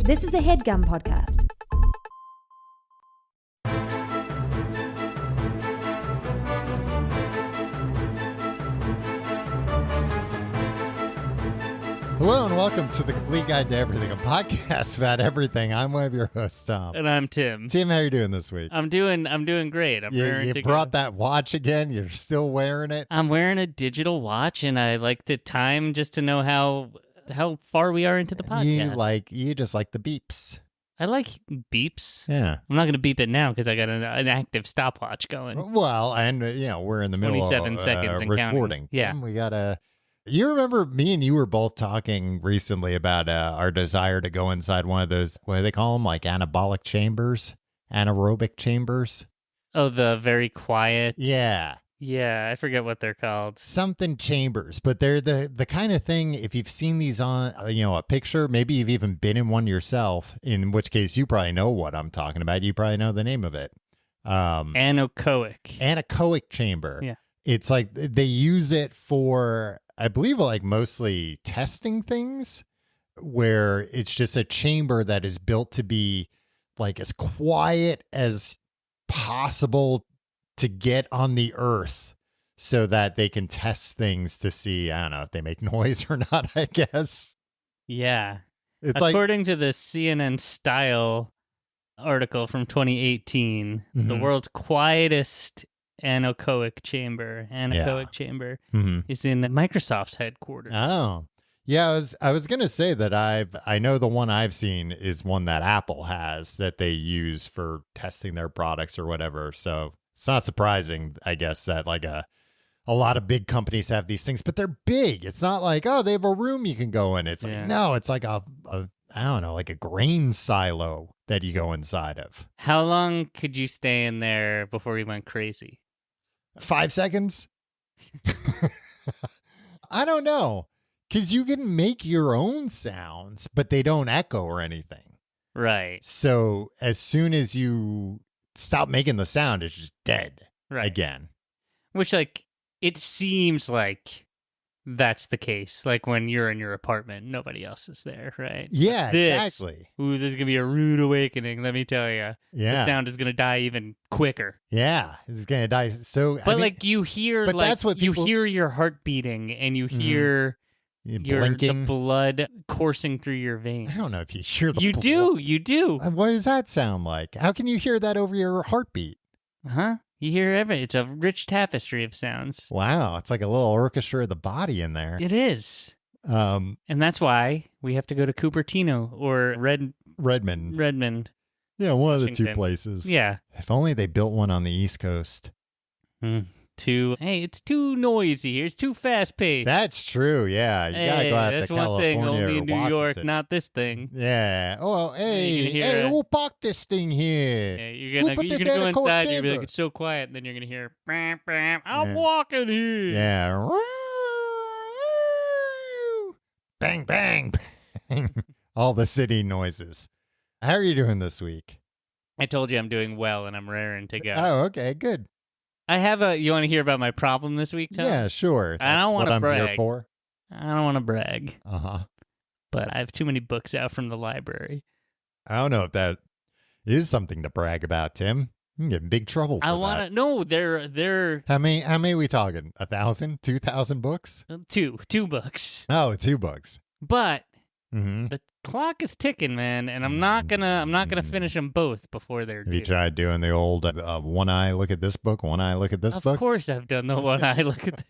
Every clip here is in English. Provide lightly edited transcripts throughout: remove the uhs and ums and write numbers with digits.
This is a HeadGum podcast. Hello and welcome to the Complete Guide to Everything, a podcast about everything. I'm one of your hosts, Tom. And I'm Tim. Tim, how are you doing this week? I'm doing great. You brought that watch again? You're still wearing it? I'm wearing a digital watch, and I like to time just to know how far we are into the podcast. You just like the beeps. I like beeps. Yeah. I'm not going to beep it now because I got an active stopwatch going. Well, and we're in the middle of 27 seconds and recording. counting. Yeah. We gotta. You remember me and you were both talking recently about our desire to go inside one of those, what do they call them, like anabolic chambers, anaerobic chambers? Oh, the very quiet. Yeah. Yeah, I forget what they're called. Something chambers, but they're the kind of thing, if you've seen these on, a picture, maybe you've even been in one yourself, in which case you probably know what I'm talking about. You probably know the name of it. Anechoic chamber. Yeah. It's like they use it for, I believe, like mostly testing things, where it's just a chamber that is built to be like as quiet as possible to get on the earth so that they can test things to see, I don't know, if they make noise or not, I guess. Yeah. It's According to the CNN Style article from 2018, the world's quietest anechoic chamber is in Microsoft's headquarters. Oh. Yeah, I was going to say that I know the one I've seen is one that Apple has that they use for testing their products or whatever. So it's not surprising, I guess, that like a lot of big companies have these things, but they're big. It's not like, oh, they have a room you can go in. It's like, no, it's like a I don't know, like a grain silo that you go inside of. How long could you stay in there before you went crazy? 5 seconds? I don't know. Because you can make your own sounds, but they don't echo or anything. Right. So as soon as you stop making the sound, it's just dead again. Which, like, it seems like that's the case. Like when you're in your apartment, nobody else is there, right? Yeah, exactly. Ooh, there's going to be a rude awakening, let me tell you. Yeah. The sound is going to die even quicker. Yeah, it's going to die. So, but you hear, that's what you hear your heart beating and you hear the blood coursing through your veins. I don't know if you hear the blood. You do. What does that sound like? How can you hear that over your heartbeat? Huh? You hear everything. It's a rich tapestry of sounds. Wow. It's like a little orchestra of the body in there. It is. And that's why we have to go to Cupertino or Redmond. Yeah, one of the Washington. two places. Yeah. If only they built one on the East Coast. It's too noisy here. It's too fast-paced. That's true, yeah. You gotta go out that's to one California thing. Only in New Washington. York, not this thing. Yeah. Oh, hey, who parked this thing here? Yeah, you're gonna go inside and you're gonna be like, it's so quiet, and then you're gonna hear, bam, bam, I'm walking here. Yeah. Bang, bang, bang. All the city noises. How are you doing this week? I told you I'm doing well, and I'm raring to go. Oh, okay, good. I have you want to hear about my problem this week, Tom? Yeah, sure. I don't want to brag. Here for. I don't want to brag. Uh-huh. But I have too many books out from the library. I don't know if that is something to brag about, Tim. You can get in big trouble for I want to. No, they're. How many are we talking? 1,000? 2,000 books? Two books. Oh, 2 books. But the clock is ticking, man, and I'm not gonna finish them both before they're due. Have you tried doing the old one eye look at this book, one eye look at this book? Of course, I've done the one eye look at.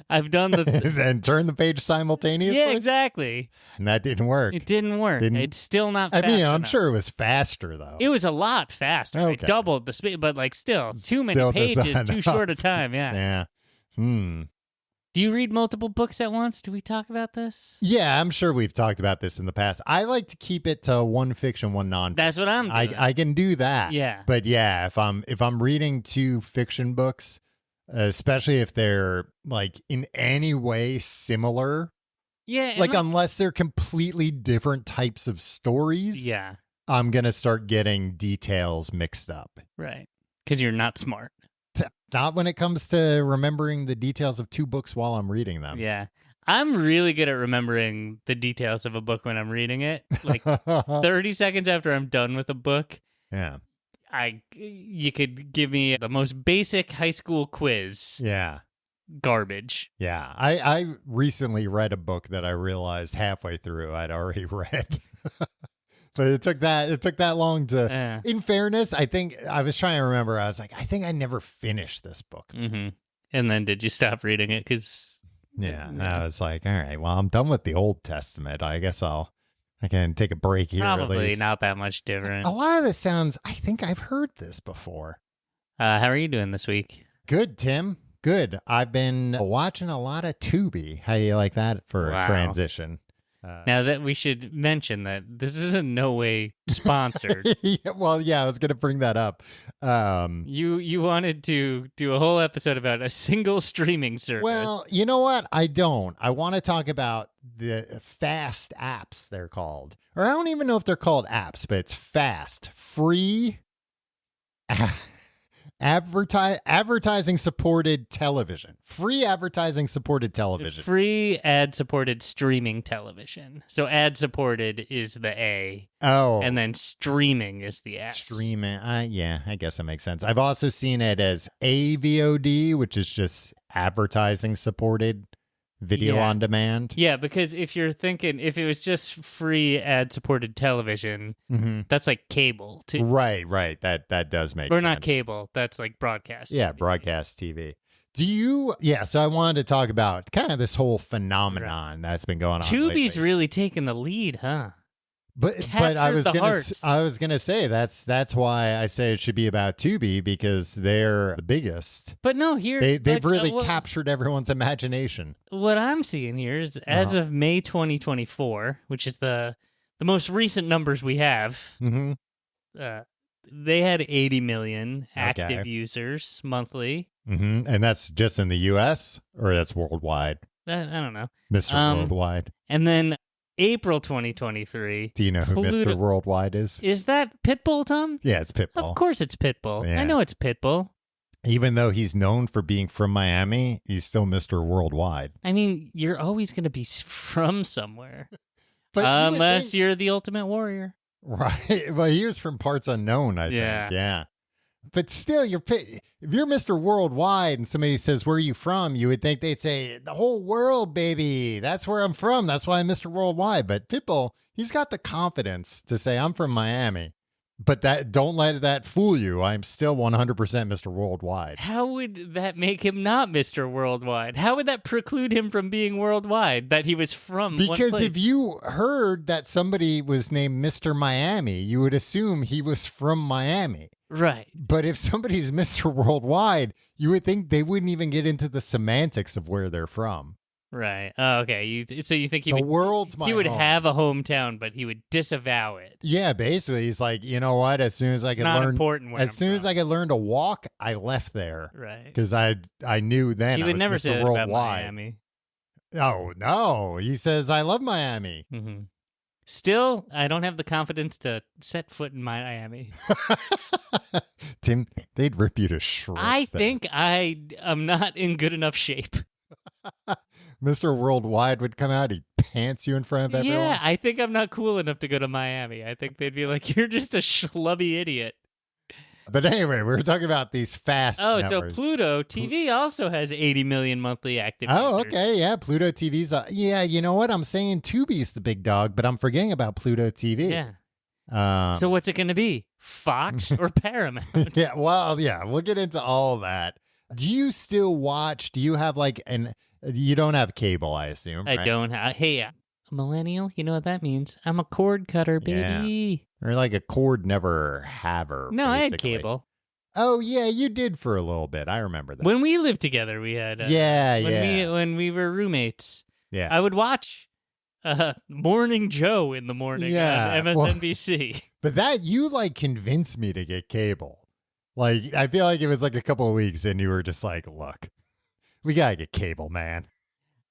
I've done the. Then turn the page simultaneously. Yeah, exactly. And that didn't work. It didn't work. It's still not. Fast I'm enough. sure it was faster though. It was a lot faster. Okay. It doubled the speed, but like still too many pages, too short a time. Yeah. Yeah. Do you read multiple books at once? Do we talk about this? Yeah, I'm sure we've talked about this in the past. I like to keep it to one fiction, one nonfiction. That's what I'm doing. I can do that. Yeah. But yeah, if I'm reading 2 fiction books, especially if they're like in any way similar, like unless they're completely different types of stories, I'm gonna start getting details mixed up. Right. Because you're not smart. Not when it comes to remembering the details of 2 books while I'm reading them. Yeah. I'm really good at remembering the details of a book when I'm reading it. Like 30 seconds after I'm done with a book, Yeah. you could give me the most basic high school quiz. Yeah. Garbage. Yeah. I recently read a book that I realized halfway through I'd already read. But it took that long to. In fairness, I think I was trying to remember. I was like, I think I never finished this book. Mm-hmm. And then did you stop reading it? Because I was like, all right, well, I'm done with the Old Testament. I guess I can take a break here. Probably at least. Not that much different. A lot of this sounds. I think I've heard this before. How are you doing this week? Good, Tim. Good. I've been watching a lot of Tubi. How do you like that for a transition? Now that we should mention that this is in no way sponsored. I was going to bring that up. You wanted to do a whole episode about a single streaming service. Well, you know what? I don't. I want to talk about the fast apps, they're called. Or I don't even know if they're called apps, but it's fast, free, advertising supported television. Free advertising supported television. Free ad supported streaming television. So ad supported is the A. Oh. And then streaming is the S. Streaming. Yeah, I guess that makes sense. I've also seen it as AVOD, which is just advertising supported video on demand. Yeah, because if you're thinking, if it was just free ad supported television, that's like cable too. Right. That does make sense. Or not cable, that's like broadcast. Yeah, TV. broadcast TV. So I wanted to talk about kind of this whole phenomenon that's been going on. Tubi's lately. really taking the lead, huh? But I was gonna say that's why I say it should be about Tubi, because they're the biggest. But no, here they've really captured everyone's imagination. What I'm seeing here is as of May 2024, which is the most recent numbers we have. Mm-hmm. They had 80 million active users monthly. Mm-hmm. And that's just in the U.S. or that's worldwide? I don't know, Mr. Worldwide. And then April 2023. Do you know who Mr. Worldwide is? Is that Pitbull, Tom? Yeah, it's Pitbull. Of course it's Pitbull. Yeah. I know it's Pitbull. Even though he's known for being from Miami, he's still Mr. Worldwide. I mean, you're always going to be from somewhere. But unless you're the Ultimate Warrior. Right. Well, he was from parts unknown, I think. Yeah. But still, if you're Mr. Worldwide and somebody says, where are you from? You would think they'd say, the whole world, baby. That's where I'm from. That's why I'm Mr. Worldwide. But Pitbull, he's got the confidence to say, I'm from Miami. But don't let that fool you. I'm still 100% Mr. Worldwide. How would that make him not Mr. Worldwide? How would that preclude him from being worldwide, that he was from one Because place? if you heard that somebody was named Mr. Miami, you would assume he was from Miami. Right. But if somebody's Mr. Worldwide, you would think they wouldn't even get into the semantics of where they're from. Right. Oh, okay. So you think he would home. Have a hometown, but he would disavow it. Yeah, basically, he's like, you know what? As soon as I could learn to walk, I left there. Right. Because I knew then he would never say that about Miami. Oh no, he says I love Miami. Mm-hmm. Still, I don't have the confidence to set foot in Miami. Tim, they'd rip you to shreds. I think I am not in good enough shape. Mr. Worldwide would come out, he'd pants you in front of everyone. Yeah, I think I'm not cool enough to go to Miami. I think they'd be like, you're just a schlubby idiot. But anyway, we were talking about these fast networks. So Pluto TV also has 80 million monthly active users. Oh, okay, yeah, Pluto TV's... yeah, you know what? I'm saying Tubi's the big dog, but I'm forgetting about Pluto TV. Yeah. So what's it going to be? Fox or Paramount? Yeah, we'll get into all that. Do you still watch? Do you have you don't have cable, I assume, right? I don't have. Hey, a millennial, you know what that means? I'm a cord cutter, baby. Yeah. Or like a cord never haver. No, basically. I had cable. Oh, yeah, you did for a little bit. I remember that. When we lived together, we had. When we were roommates. Yeah. I would watch Morning Joe in the morning on MSNBC. Well, but that, you convinced me to get cable. I feel like it was a couple of weeks and you were just like, look, we got to get cable, man.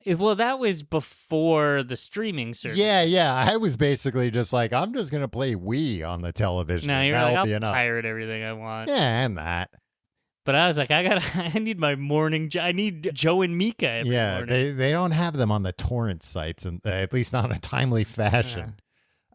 Well, that was before the streaming service. Yeah. I was basically just like, I'm just going to play Wii on the television. No, you're That'll like, be I'll enough. pirate everything I want. Yeah, and that. But I was like, I need my morning. I need Joe and Mika every morning. They don't have them on the torrent sites, and at least not in a timely fashion.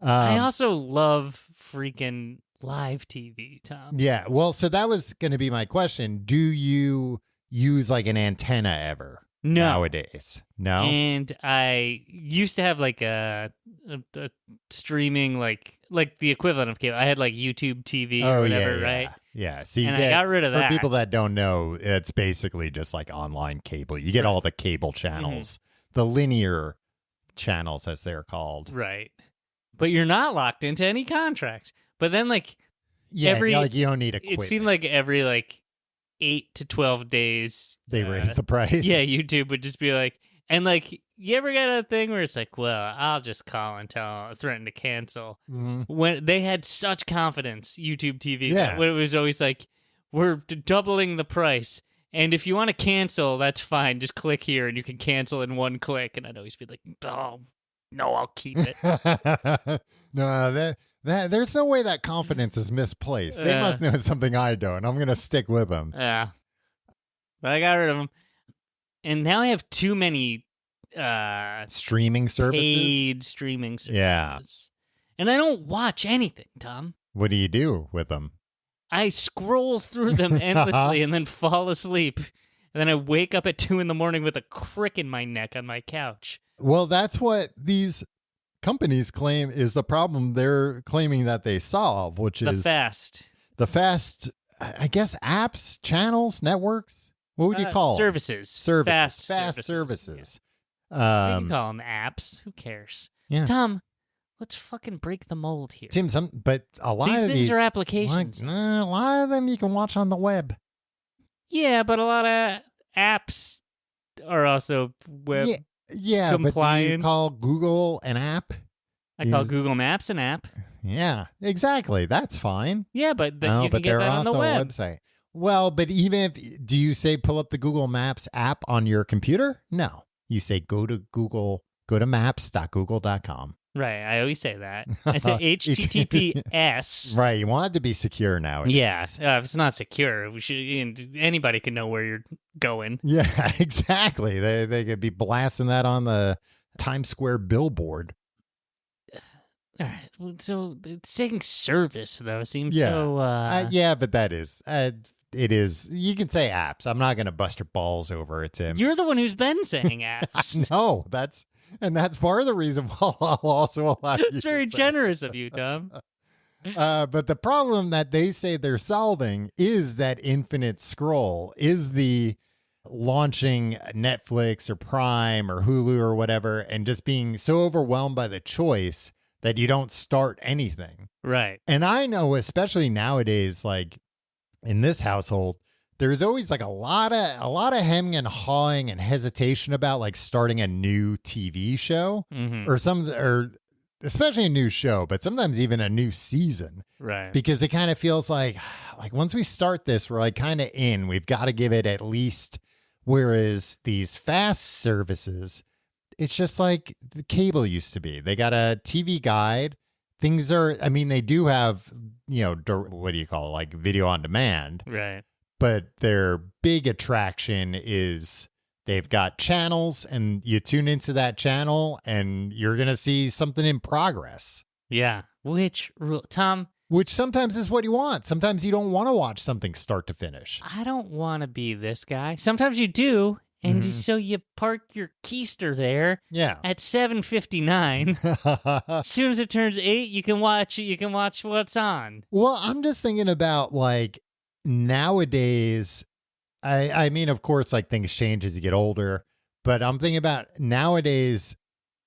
I also love freaking live TV, Tom. Yeah, well, so that was going to be my question. Do you use like an antenna ever nowadays? No. And I used to have like a streaming like the equivalent of cable. I had like YouTube TV or whatever, right? Yeah. So I got rid of that. For people that don't know, it's basically just like online cable. You get all the cable channels, the linear channels as they're called. Right. But you're not locked into any contracts. But then like you don't need equipment. It seemed like every like 8 to 12 days they raise the price. Yeah, YouTube would just be like, and like, you ever get a thing where it's like, well, I'll just call and threaten to cancel. When they had such confidence, YouTube TV, when it was always like, we're doubling the price. And if you want to cancel, that's fine. Just click here and you can cancel in one click. And I'd always be like, oh, no, I'll keep it. No, there's no way that confidence is misplaced. They must know something I don't. I'm going to stick with them. Yeah. But I got rid of them. And now I have too many streaming services? Paid streaming services. Yeah. And I don't watch anything, Tom. What do you do with them? I scroll through them endlessly and then fall asleep. And then I wake up at 2 a.m. with a crick in my neck on my couch. Well, that's what these companies claim is the problem they're claiming that they solve, which is the fast, I guess, apps, channels, networks. What would you call services? Fast services. Yeah. You can call them apps. Who cares? Yeah. Tom, let's fucking break the mold here. Tim, but a lot these of things are applications. A lot of them you can watch on the web. Yeah, but a lot of apps are also web compliant. But do you call Google an app? I call Google Maps an app. Yeah, exactly. That's fine. Yeah, but you can get that on the web. Website. Well, but even if, do you say pull up the Google Maps app on your computer? No. You say go to maps.google.com. Right. I always say that. I say HTTPS. Right. You want it to be secure nowadays. Yeah. If it's not secure, anybody can know where you're going. Yeah, exactly. They could be blasting that on the Times Square billboard. All right. So saying service, though, seems so... yeah, but that is... it is. You can say apps. I'm not going to bust your balls over it, Tim. You're the one who's been saying apps. No, that's part of the reason why I'll also allow you. It's very generous of you, Tom. But the problem that they say they're solving is that infinite scroll, is the launching Netflix or Prime or Hulu or whatever, and just being so overwhelmed by the choice that you don't start anything. Right. And I know, especially nowadays, like in this household, there's always like a lot of hemming and hawing and hesitation about like starting a new TV show or especially a new show, but sometimes even a new season. Right. Because it kind of feels like once we start this, we're like kind of in. We've got to give it at least. Whereas these fast services, it's just like the cable used to be. They got a TV guide. Things are, I mean, they do have, what do you call it? Like video on demand. Right. But their big attraction is they've got channels and you tune into that channel and you're going to see something in progress. Yeah. Tom? Which sometimes is what you want. Sometimes you don't want to watch something start to finish. I don't want to be this guy. Sometimes you do. And so you park your keister there at 7:59. As soon as it turns 8, you can watch what's on. Well, I'm just thinking about like nowadays. I mean, of course, like things change as you get older, but I'm thinking about nowadays,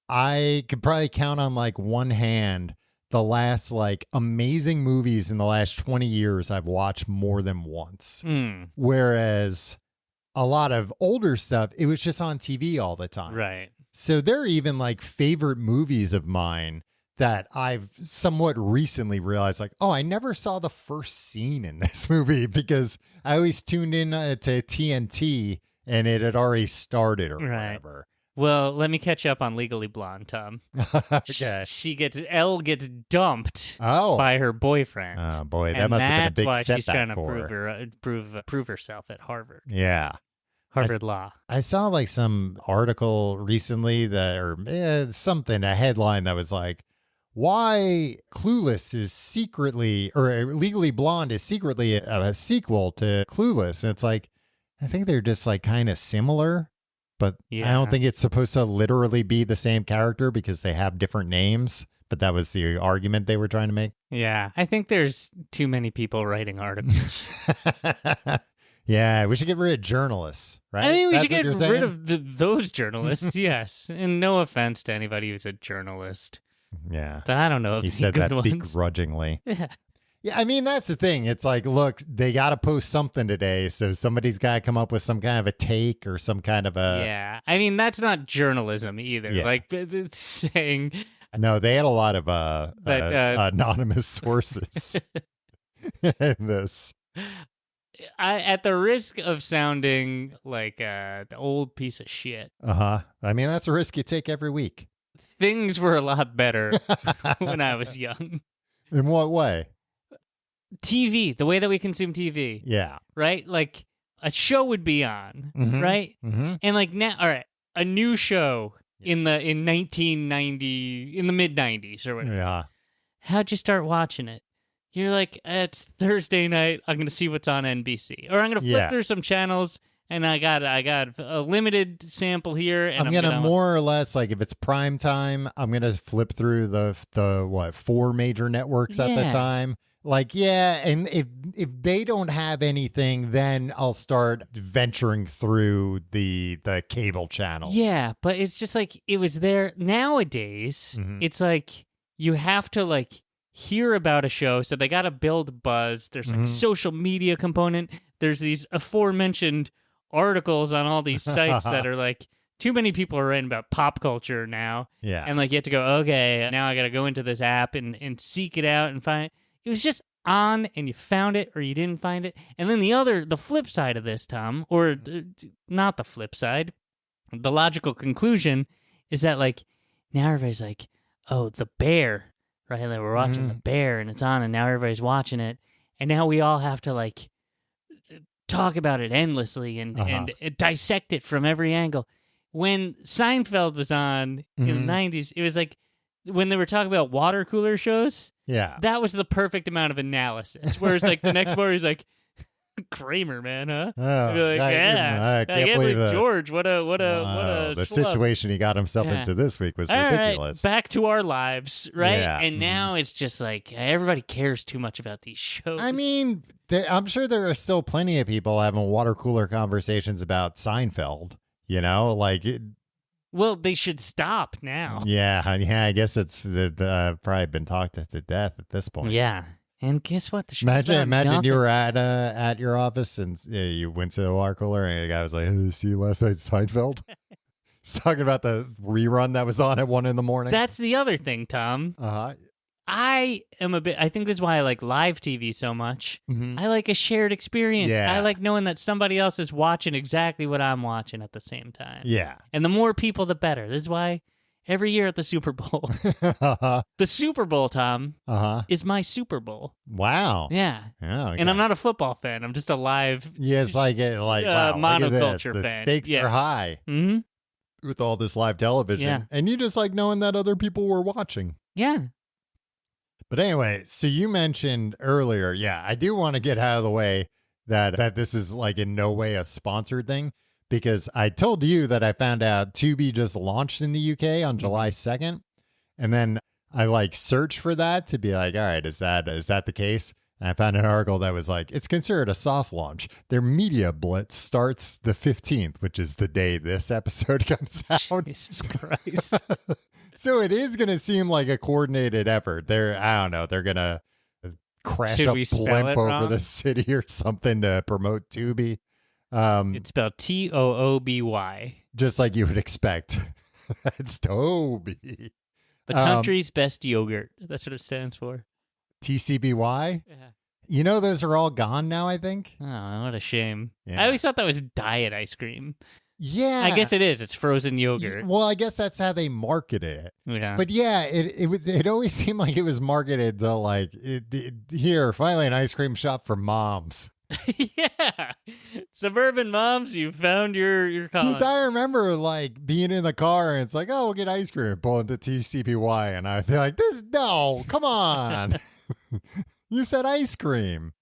I could probably count on like one hand the last like amazing movies in the last 20 years I've watched more than once. Whereas a lot of older stuff, it was just on TV all the time. Right. So there are even like favorite movies of mine that I've somewhat recently realized like, oh, I never saw the first scene in this movie because I always tuned in to TNT and it had already started or whatever. Well, let me catch up on Legally Blonde, Tom. Okay. Elle gets dumped by her boyfriend. Oh boy, that must have been a big setback for her. That's why she's trying to prove herself at Harvard. Yeah. Harvard Law. I saw like some article recently something, a headline that was like, why Clueless is secretly, or Legally Blonde is secretly a sequel to Clueless. And it's like, I think they're just like kind of similar, but I don't think it's supposed to literally be the same character because they have different names. But that was the argument they were trying to make. Yeah, I think there's too many people writing articles. Yeah, we should get rid of journalists, right? I mean, we should get rid of those journalists, yes. And no offense to anybody who's a journalist. Yeah. But I don't know if he said that begrudgingly. Yeah. Yeah, I mean, that's the thing. It's like, look, they got to post something today, so somebody's got to come up with some kind of a take or some kind of a... Yeah, I mean, that's not journalism either. Yeah. Like, it's saying... No, they had a lot of anonymous sources in this. At the risk of sounding like the old piece of shit. I mean, that's a risk you take every week. Things were a lot better when I was young. In what way? TV, the way that we consume TV. Yeah. Right? Like, a show would be on, right? Mm-hmm. And like now, all right, a new show in 1990, in the mid 90s or whatever. Yeah. How'd you start watching it? You're like, it's Thursday night. I'm going to see what's on NBC. Or I'm going to flip through some channels, and I got a limited sample here. And I'm going to more or less, like, if it's prime time, I'm going to flip through the 4 major networks at the time. Like, and if they don't have anything, then I'll start venturing through the cable channels. Yeah, but it's just like, it was there. Nowadays, it's like, you have to, like, hear about a show, so they got to build buzz. There's like social media component. There's these aforementioned articles on all these sites that are like, too many people are writing about pop culture now. Yeah. And like, you have to go, okay, now I got to go into this app and seek it out and find it. It was just on, and you found it or you didn't find it. And then the flip side of this, Tom, or not the flip side, the logical conclusion is that like, now everybody's like, oh, The Bear. Right, like we're watching The Bear, and it's on, and now everybody's watching it, and now we all have to like talk about it endlessly and dissect it from every angle. When Seinfeld was on in the 90s, it was like when they were talking about water cooler shows. Yeah, that was the perfect amount of analysis. Whereas like the next morning, he's like, Kramer, man, huh? Oh, like, I can't believe George. What a the schlub. situation he got himself into this week was ridiculous. Right, back to our lives, right? Yeah. And now it's just like everybody cares too much about these shows. I mean, I'm sure there are still plenty of people having water cooler conversations about Seinfeld. You know, like. Well, they should stop now. Yeah. I guess it's probably been talked to death at this point. Yeah. And guess what? The imagine you were at your office and you went to the water cooler and the guy was like, hey, see you last night, Seinfeld? He's talking about the rerun that was on at 1 a.m. That's the other thing, Tom. I think that's why I like live TV so much. I like a shared experience. Yeah. I like knowing that somebody else is watching exactly what I'm watching at the same time. Yeah. And the more people, the better. This is why every year at the Super Bowl, the Super Bowl, Tom, is my Super Bowl. Wow. Yeah. Oh, okay. And I'm not a football fan. I'm just a live it's like wow, monoculture the fan. Stakes are high with all this live television. Yeah. And you just like knowing that other people were watching. Yeah. But anyway, so you mentioned earlier, I do want to get out of the way that this is like in no way a sponsored thing. Because I told you that I found out Tubi just launched in the UK on July 2nd. And then I like searched for that to be like, all right, is that the case? And I found an article that was like, it's considered a soft launch. Their media blitz starts the 15th, which is the day this episode comes out. Jesus Christ. So it is going to seem like a coordinated effort. I don't know, they're going to crash a blimp over the city or something to promote Tubi. It's spelled Tooby. Just like you would expect. It's Toby. The country's best yogurt. That's what it stands for. TCBY? Yeah. You know, those are all gone now, I think. Oh, what a shame. Yeah. I always thought that was diet ice cream. Yeah. I guess it is. It's frozen yogurt. Well, I guess that's how they market it. Yeah. But yeah, it always seemed like it was marketed to like, here, finally an ice cream shop for moms. Yeah. Suburban moms, you found your college. Because I remember like being in the car and it's like, oh, we'll get ice cream, pull into TCPY. And I'd be like, no, come on. You said ice cream.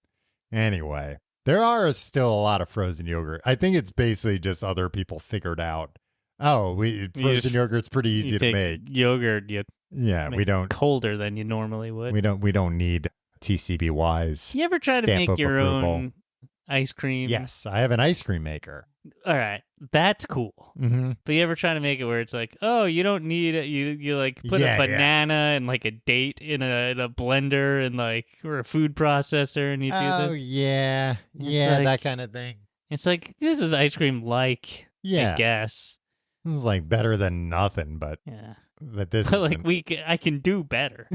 Anyway. There are still a lot of frozen yogurt. I think it's basically just other people figured out, frozen yogurt's pretty easy to make. Yogurt, we don't colder than you normally would. We don't need TCBY's. You ever try to make your own ice cream? Yes, I have an ice cream maker. All right, that's cool. Mm-hmm. But you ever try to make it where it's like, oh, you don't need it. You like put a banana and like a date in a blender and like or a food processor, and you do this. Oh yeah, like, that kind of thing. It's like this is ice cream, like I guess this is like better than nothing, but yeah. But this, but like I can do better.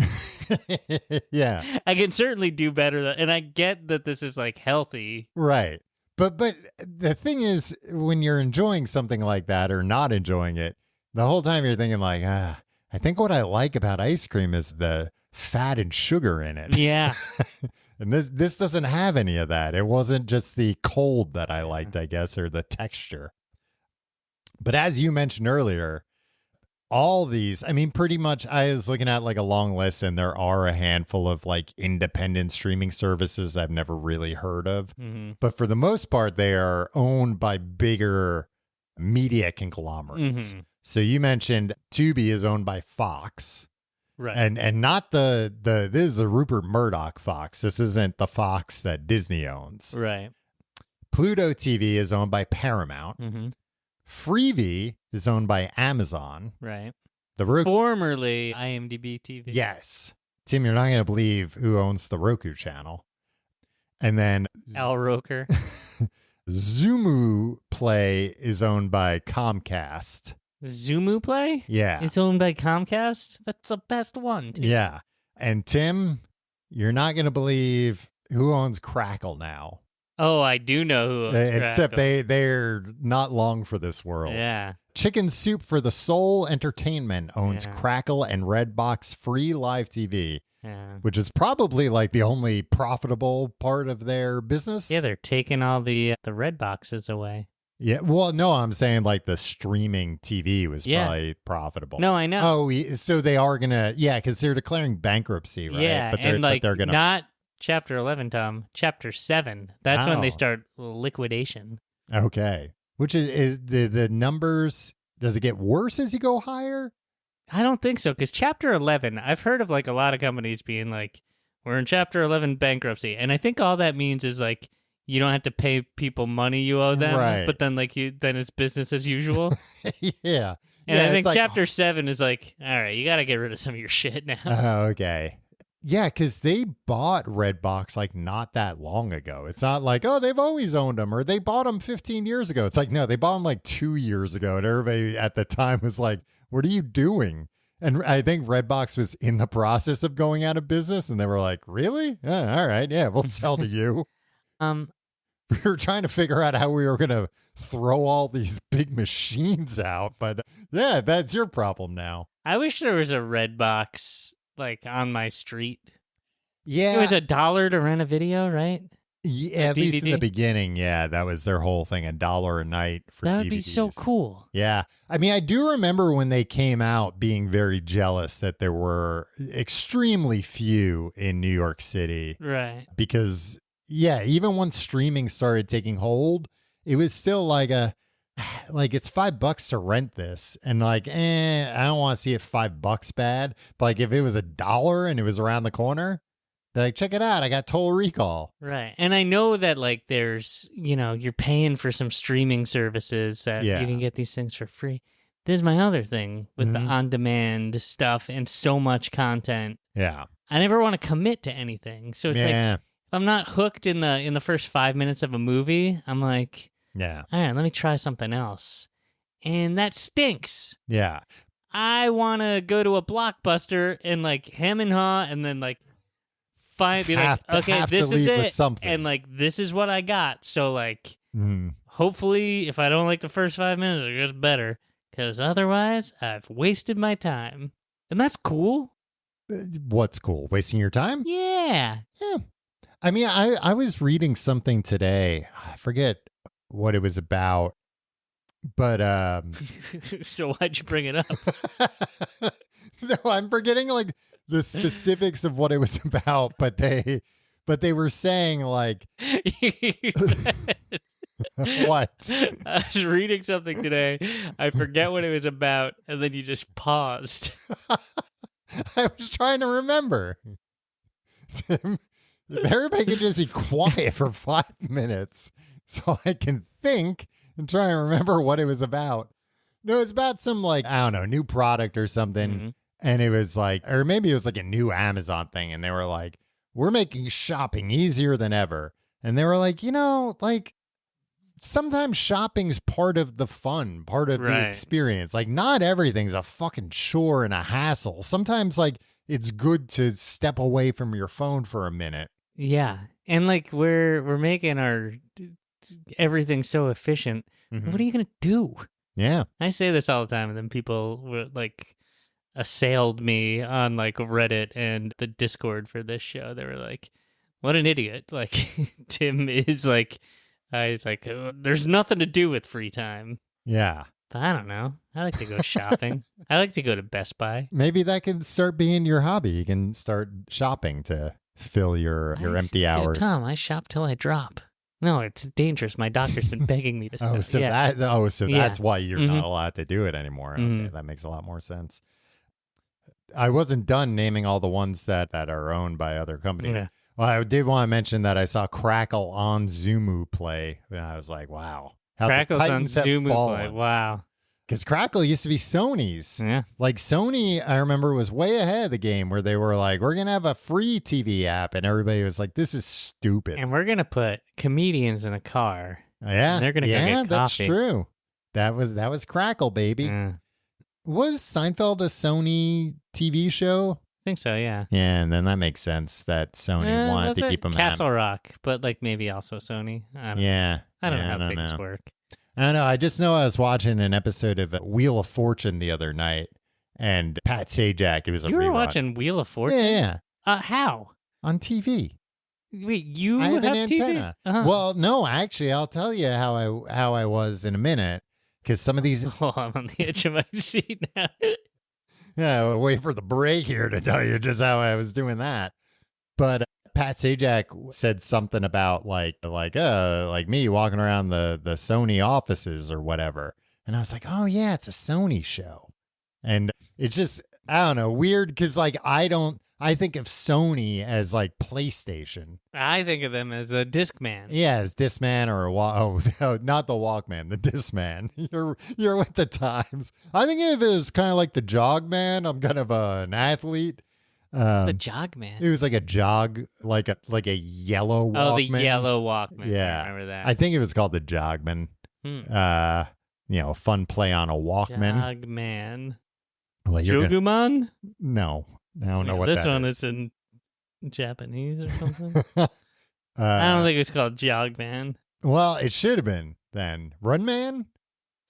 Yeah, I can certainly do better, and I get that this is like healthy, right? But the thing is, when you're enjoying something like that or not enjoying it, the whole time you're thinking like, I think what I like about ice cream is the fat and sugar in it. Yeah. And this doesn't have any of that. It wasn't just the cold that I liked, I guess, or the texture. But as you mentioned earlier, all these, I mean, pretty much I was looking at like a long list and there are a handful of like independent streaming services I've never really heard of. Mm-hmm. But for the most part, they are owned by bigger media conglomerates. Mm-hmm. So you mentioned Tubi is owned by Fox. Right. And not this is the Rupert Murdoch Fox. This isn't the Fox that Disney owns. Right. Pluto TV is owned by Paramount. Mm-hmm. Freevee is owned by Amazon. Right. Formerly IMDb TV. Yes. Tim, you're not going to believe who owns the Roku channel. And then Al Roker. Zumu Play is owned by Comcast. Zumu Play? Yeah. It's owned by Comcast? That's the best one, too. Yeah. And Tim, you're not going to believe who owns Crackle now. Oh, I do know who owns Crackle. Except they're not long for this world. Yeah. Chicken Soup for the Soul Entertainment owns Crackle and Redbox Free Live TV, which is probably like the only profitable part of their business. Yeah, they're taking all the red boxes away. Yeah, well, no, I'm saying like the streaming TV was probably profitable. No, I know. Oh, so they are going to, because they're declaring bankruptcy, right? Yeah, but they're gonna... not Chapter 11, Tom. Chapter 7. That's when they start liquidation. Okay. Which is the numbers, does it get worse as you go higher? I don't think so, because Chapter 11, I've heard of like a lot of companies being like, we're in Chapter 11 bankruptcy. And I think all that means is like, you don't have to pay people money you owe them, right. But then like then it's business as usual. Yeah. And I think Chapter 7 is like, all right, you got to get rid of some of your shit now. Oh, okay. Yeah, because they bought Redbox like not that long ago. It's not like, oh, they've always owned them or they bought them 15 years ago. It's like, no, they bought them like 2 years ago. And everybody at the time was like, what are you doing? And I think Redbox was in the process of going out of business. And they were like, really? All right. Yeah, we'll sell to you. We were trying to figure out how we were going to throw all these big machines out. But yeah, that's your problem now. I wish there was a Redbox like on my street. Yeah. It was $1 to rent a video, right? Yeah, at least in the beginning, that was their whole thing, $1 a night for That would DVDs. be so cool. Yeah. I mean, I do remember when they came out being very jealous that there were extremely few in New York City. Right. Because, even once streaming started taking hold, it was still like it's $5 to rent this. And like, I don't want to see it $5 bad. But like if it was $1 and it was around the corner, they're like, check it out. I got Total Recall. Right. And I know that like there's, you're paying for some streaming services that you can get these things for free. This is my other thing with the on-demand stuff and so much content. Yeah. I never want to commit to anything. So it's like, if I'm not hooked in the first 5 minutes of a movie, I'm like, all right, let me try something else. And that stinks. Yeah. I want to go to a Blockbuster and like hem and haw and then like be like, okay, this is it. And like, this is what I got. So like, hopefully, if I don't like the first 5 minutes, it gets better. Because otherwise, I've wasted my time. And that's cool. What's cool? Wasting your time? Yeah. Yeah. I mean, I was reading something today. I forget what it was about. But so why'd you bring it up? No, I'm forgetting like the specifics of what it was about, but they were saying like what? I was reading something today. I forget what it was about, and then you just paused. I was trying to remember. Tim, if everybody could just be quiet for 5 minutes so I can think and try and remember what it was about. No, it's about some like, I don't know, new product or something. Mm-hmm. And it was like, or maybe it was like a new Amazon thing. And they were like, we're making shopping easier than ever. And they were like, like sometimes shopping's part of the fun, part of the experience. Like not everything's a fucking chore and a hassle. Sometimes like it's good to step away from your phone for a minute. Yeah. And like we're making our everything so efficient. Mm-hmm. What are you going to do? Yeah. I say this all the time, and then people were like assailed me on like Reddit and the Discord for this show. They were like, what an idiot. Like Tim is like, he's like, there's nothing to do with free time. Yeah. But I don't know. I like to go shopping. I like to go to Best Buy. Maybe that can start being your hobby. You can start shopping to fill your empty hours. Tom, I shop till I drop. No, it's dangerous. My doctor's been begging me to stop. That's why you're not allowed to do it anymore. Okay, that makes a lot more sense. I wasn't done naming all the ones that are owned by other companies. Yeah. Well, I did want to mention that I saw Crackle on Zumu play, and I was like, wow. Crackle's on Zumu play. Wow. Because Crackle used to be Sony's. Yeah. Like Sony, I remember, was way ahead of the game where they were like, we're going to have a free TV app. And everybody was like, this is stupid. And we're going to put comedians in a car. Yeah. And they're going to go get coffee. That's true. That was Crackle, baby. Yeah. Was Seinfeld a Sony TV show? I think so, yeah. Yeah, and then that makes sense that Sony wanted to keep them Castle Rock, but like maybe also Sony. I don't know how things work. I don't know. I just know I was watching an episode of Wheel of Fortune the other night, and Pat Sajak, it was a rerun. You were watching Wheel of Fortune? Yeah. How? On TV. Wait, you have an TV? antenna. Uh-huh. Well, no, actually, I'll tell you how I was in a minute, because some of these... Oh, I'm on the edge of my seat now. Yeah, I'll wait for the break here to tell you just how I was doing that. But Pat Sajak said something about like me walking around the Sony offices or whatever. And I was like, oh, yeah, it's a Sony show. And it's just, I don't know, weird because like I think of Sony as like PlayStation. I think of them as a Discman. Yeah, as Discman or not the Walkman, the Discman. You're with the times. I think of it as kind of like the Jogman. I'm kind of an athlete. The Jogman. It was like a jog, like a yellow Walkman. Oh, the yellow Walkman. Yeah, I remember that. I think it was called the Jogman. A fun play on a Walkman. Jogman. Well, Joguman? No, I don't know what this that one is. Is in Japanese or something. I don't think it's called Jogman. Well, it should have been then. Runman?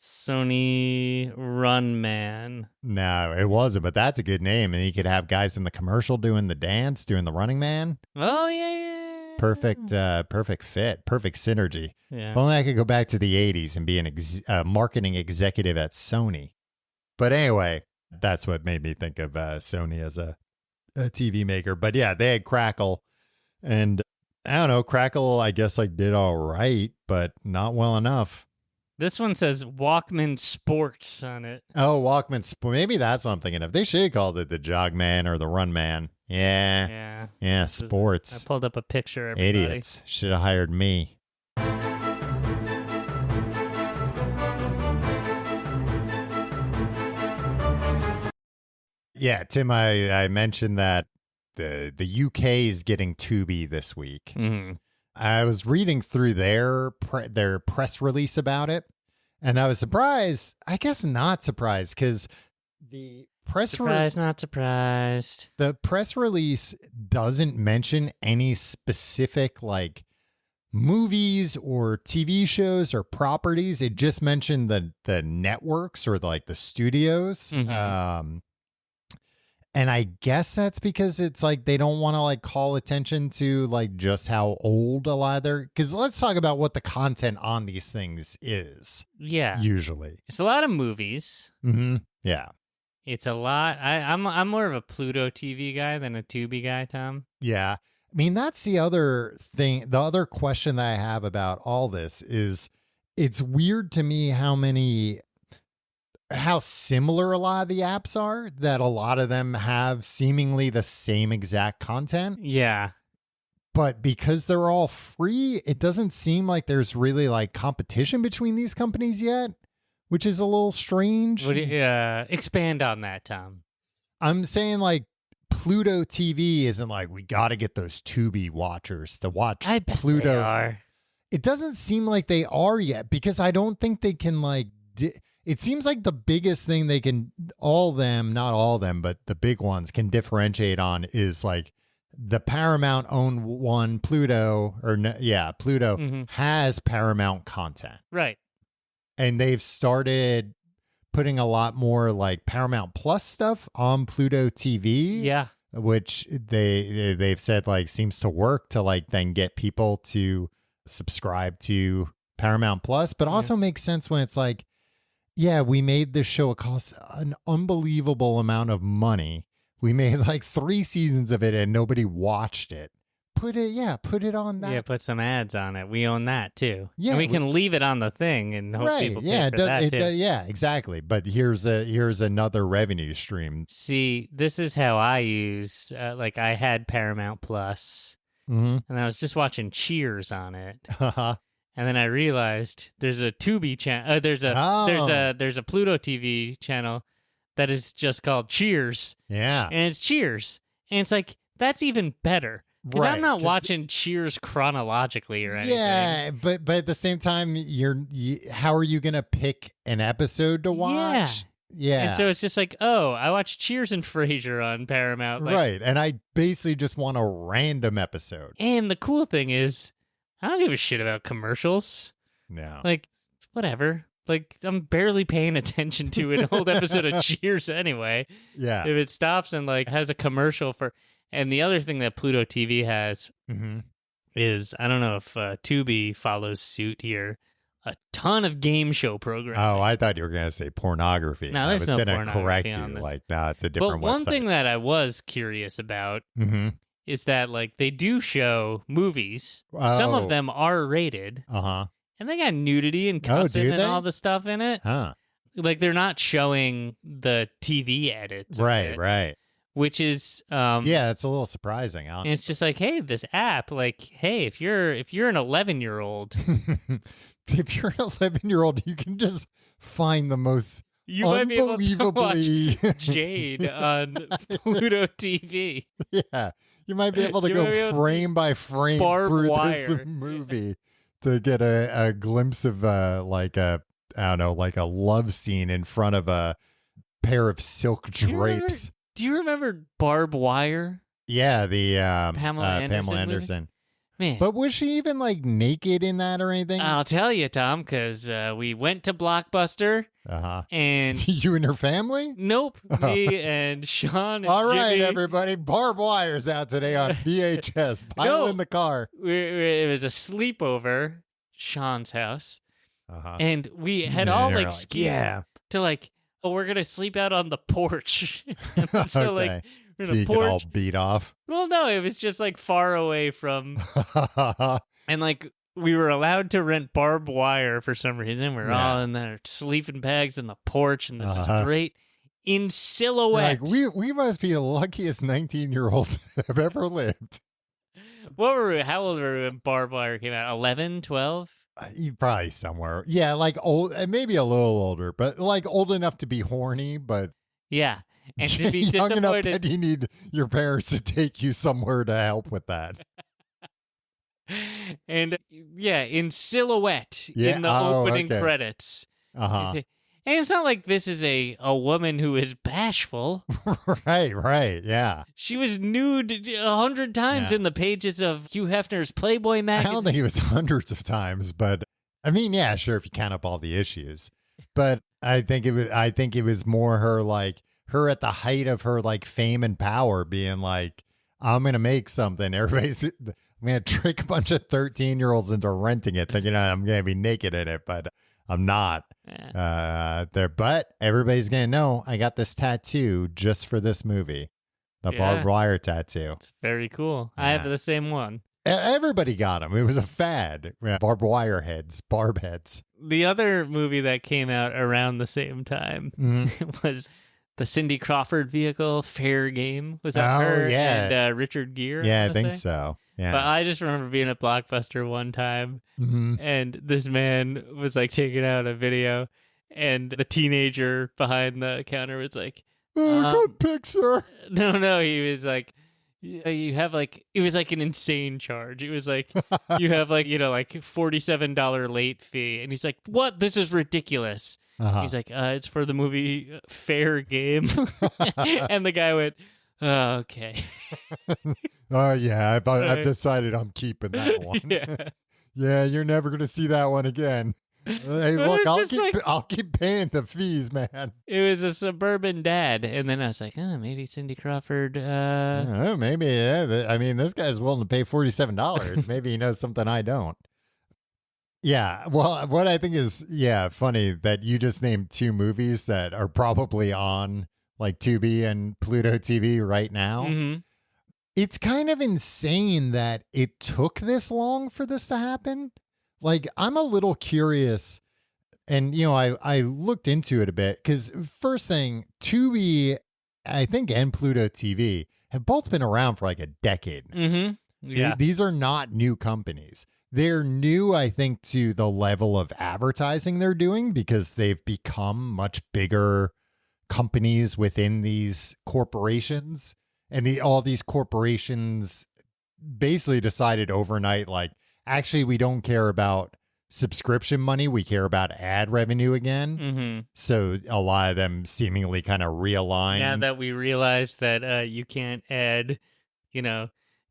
Sony Runman. No, it wasn't, but that's a good name. And you could have guys in the commercial doing the dance, doing the Running Man. Oh, yeah. Perfect fit, perfect synergy. Yeah. If only I could go back to the 80s and be a marketing executive at Sony. But anyway, that's what made me think of Sony as a TV maker. But yeah, they had Crackle. And I don't know, Crackle, I guess, like did all right, but not well enough. This one says Walkman Sports on it. Oh, Walkman Sports. Maybe that's what I'm thinking of. They should have called it the Jogman or the Runman. Yeah, sports. I pulled up a picture, everybody. Idiots. Should have hired me. Yeah, Tim, I mentioned that the UK is getting Tubi this week. Mm-hmm. I was reading through their press release about it, and I was surprised. I guess not surprised, because the press not surprised. The press release doesn't mention any specific like movies or TV shows or properties. It just mentioned the networks or like the studios. And I guess that's because it's like they don't want to like call attention to like just how old a lot of their, because let's talk about what the content on these things is. Yeah. Usually. It's a lot of movies. Yeah. It's a lot. I'm more of a Pluto TV guy than a Tubi guy, Tom. Yeah. I mean, that's the other thing. The other question that I have about all this is it's weird to me how similar a lot of the apps are, that a lot of them have seemingly the same exact content. Yeah. But because they're all free, it doesn't seem like there's really like competition between these companies yet, which is a little strange. Expand on that, Tom. I'm saying like Pluto TV isn't like, we got to get those Tubi watchers to watch I bet Pluto. They are. It doesn't seem like they are yet, because I don't think they can like, it seems like the biggest thing they can, not all of them, but the big ones can differentiate on is like the Paramount owned one, Pluto, Pluto has Paramount content. Right. And they've started putting a lot more like Paramount Plus stuff on Pluto TV. Yeah. Which they've said like seems to work to like then get people to subscribe to Paramount Plus, but also makes sense when it's like, yeah, we made this show. It cost an unbelievable amount of money. We made like 3 seasons of it and nobody watched it. Put it on that. Yeah, put some ads on it. We own that too. Yeah, and we can leave it on the thing and hope people pay for that too. Yeah, exactly. But here's another revenue stream. See, this is how I use. Like I had Paramount Plus, and I was just watching Cheers on it. And then I realized there's a Tubi channel. There's a Pluto TV channel that is just called Cheers. Yeah, and it's Cheers, and it's like that's even better because I'm not watching Cheers chronologically or anything. Yeah, but at the same time, how are you gonna pick an episode to watch? Yeah. And so it's just like, oh, I watched Cheers and Frasier on Paramount. Like, right, and I basically just want a random episode. And the cool thing is, I don't give a shit about commercials. No. Like, whatever. Like, I'm barely paying attention to an old episode of Cheers anyway. Yeah. If it stops and, like, has a commercial for... And the other thing that Pluto TV has is, I don't know if Tubi follows suit here, a ton of game show programming. Oh, I thought you were going to say pornography. No, there's no pornography. I was going to correct you. This. Like, no, it's a different website. But one thing that I was curious about... is that like they do show movies. Some of them are rated. And they got nudity and cussing and all the stuff in it. Like they're not showing the TV edits. Right. Which is it's a little surprising. And it's just like, hey, this app, like, hey, if you're an 11-year-old, if you're an 11-year-old, you can just find the most might be able to watch Jade on Pluto TV. Yeah. You might be able to go frame by frame through this movie to get a glimpse of like a love scene in front of a pair of silk drapes. Do you remember Barbed Wire? Yeah, the Pamela Anderson. Man. But was she even like naked in that or anything? I'll tell you, Tom, because we went to Blockbuster. And you and her family? Nope. Me and Sean and All right, Jimmy. Everybody. Barbed Wire's out today on VHS. Pile in the car. It was a sleepover, Sean's house. And we had all like schemed to like, oh, we're going to sleep out on the porch. So like, so you can all beat off? Well, no, it was just like far away from, and like, we were allowed to rent Barbed Wire for some reason. We're all in their sleeping bags in the porch, and this is great. In silhouette. Like, we must be the luckiest 19-year-olds that have ever lived. What were we? How old were we when Barbed Wire came out? 11, 12? Probably somewhere. Yeah, like old, maybe a little older, but like old enough to be horny, but... Yeah. And to be young enough disappointed. that you need your parents to take you somewhere to help with that. And in silhouette in the opening credits. And it's not like this is a woman who is bashful. Right, yeah. She was nude 100 times in the pages of Hugh Hefner's Playboy magazine. I don't think it was hundreds of times, but I mean, yeah, sure, if you count up all the issues. But I think it was more her, like, her at the height of her, like, fame and power being like, I'm going to make something. I'm going to trick a bunch of 13-year-olds into renting it, thinking I'm going to be naked in it, but I'm not. But everybody's going to know I got this tattoo just for this movie. The barbed wire tattoo. It's very cool. I have the same one. Everybody got them. It was a fad. Barbed wire heads, barb heads. The other movie that came out around the same time was the Cindy Crawford vehicle, Fair Game. Was that her and Richard Gere? Yeah, I think so. Yeah. But I just remember being at Blockbuster one time, and this man was like taking out a video, and the teenager behind the counter was like, good pick, sir. No, he was like, you have like, it was like an insane charge. It was like, you have like, like $47 late fee. And he's like, what? This is ridiculous. He's like, it's for the movie Fair Game. And the guy went, oh, okay. Oh, yeah, I've decided I'm keeping that one. Yeah, you're never going to see that one again. Hey, look, I'll keep paying the fees, man. It was a suburban dad, and then I was like, maybe Cindy Crawford. Maybe. Yeah. I mean, this guy's willing to pay $47. Maybe he knows something I don't. Yeah. Well, what I think is, funny that you just named two movies that are probably on like Tubi and Pluto TV right now. Mm-hmm. It's kind of insane that it took this long for this to happen. Like, I'm a little curious, and, I looked into it a bit, because first thing, Tubi, I think, and Pluto TV have both been around for like a decade now. Mm-hmm. Yeah. These are not new companies. They're new, I think, to the level of advertising they're doing, because they've become much bigger companies within these corporations. And all these corporations basically decided overnight, like, actually, we don't care about subscription money. We care about ad revenue again. Mm-hmm. So a lot of them seemingly kind of realign. Now that we realize that you can't add,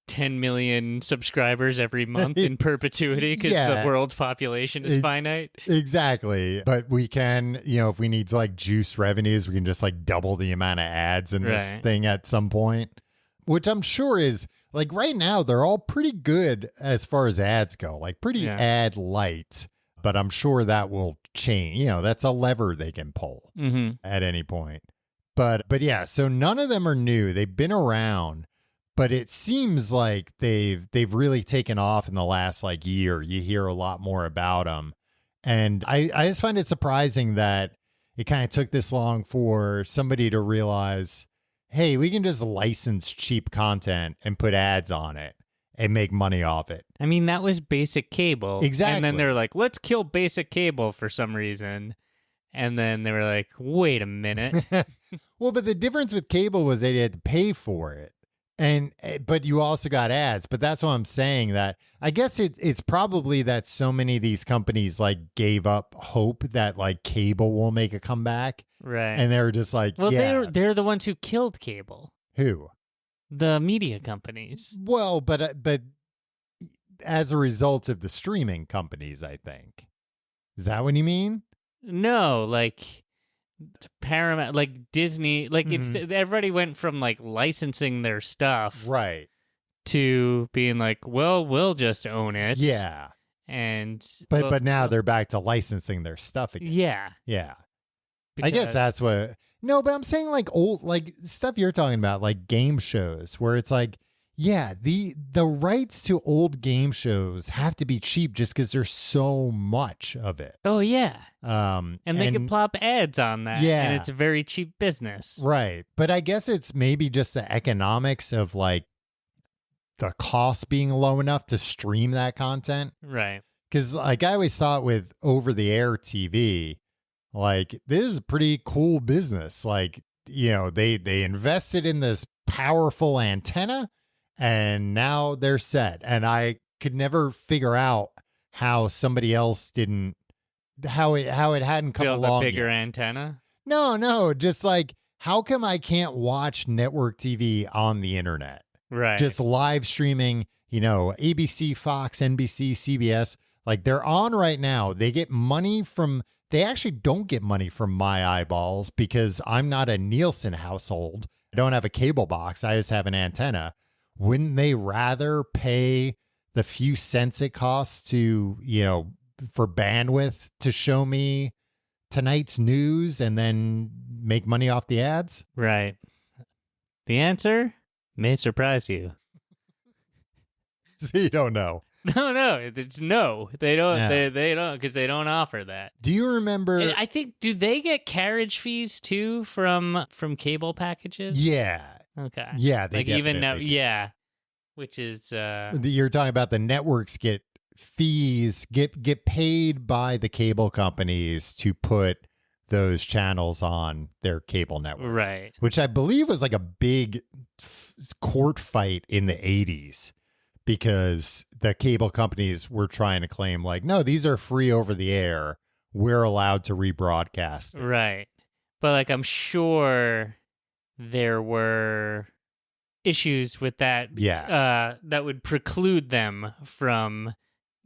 10 million subscribers every month in perpetuity because the world's population is finite. Exactly. But we can, if we need to like juice revenues, we can just like double the amount of ads in this thing at some point, which I'm sure is like right now, they're all pretty good as far as ads go, like pretty ad light, but I'm sure that will change. That's a lever they can pull at any point. But yeah, so none of them are new. They've been around. But it seems like they've really taken off in the last like year. You hear a lot more about them. And I just find it surprising that it kind of took this long for somebody to realize, hey, we can just license cheap content and put ads on it and make money off it. I mean, that was basic cable. Exactly. And then they're like, let's kill basic cable for some reason. And then they were like, wait a minute. Well, but the difference with cable was they had to pay for it. But you also got ads. But that's what I'm saying, that I guess it's probably that so many of these companies like gave up hope that like cable will make a comeback. Right. And they were just like, well, they're the ones who killed cable. Who? The media companies. Well, but as a result of the streaming companies, I think. Is that what you mean? No, like Paramount, like Disney, like it's everybody went from like licensing their stuff right to being like, well, we'll just own it. Yeah. And but now they're back to licensing their stuff again. Yeah. I guess that's what no, but I'm saying like old like stuff you're talking about, like game shows where it's like, yeah, the rights to old game shows have to be cheap just because there's so much of it. Oh yeah. And they can plop ads on that. Yeah. And it's a very cheap business. Right. But I guess it's maybe just the economics of like the cost being low enough to stream that content. Right. Because like I always thought with over the air TV, like this is a pretty cool business. Like, they invested in this powerful antenna. And now they're set. And I could never figure out how somebody else didn't how it hadn't come Build along a bigger yet. antenna? No, just like, how come I can't watch network TV on the internet? Right. Just live streaming, ABC, Fox, NBC, CBS, like they're on right now. They actually don't get money from my eyeballs because I'm not a Nielsen household. I don't have a cable box. I just have an antenna. Wouldn't they rather pay the few cents it costs to, for bandwidth to show me tonight's news and then make money off the ads? Right. The answer may surprise you. So you don't know. No, it's no. They don't. Yeah. They don't, because they don't offer that. Do you remember? And I think, do they get carriage fees too from cable packages? Yeah. Okay. Yeah. They like even now, do. yeah. Which is you're talking about the networks get fees, get paid by the cable companies to put those channels on their cable networks, right? Which I believe was like a big court fight in the 80s. Because the cable companies were trying to claim, like, no, these are free over the air. We're allowed to rebroadcast. Right. But, like, I'm sure there were issues with that. Yeah. That would preclude them from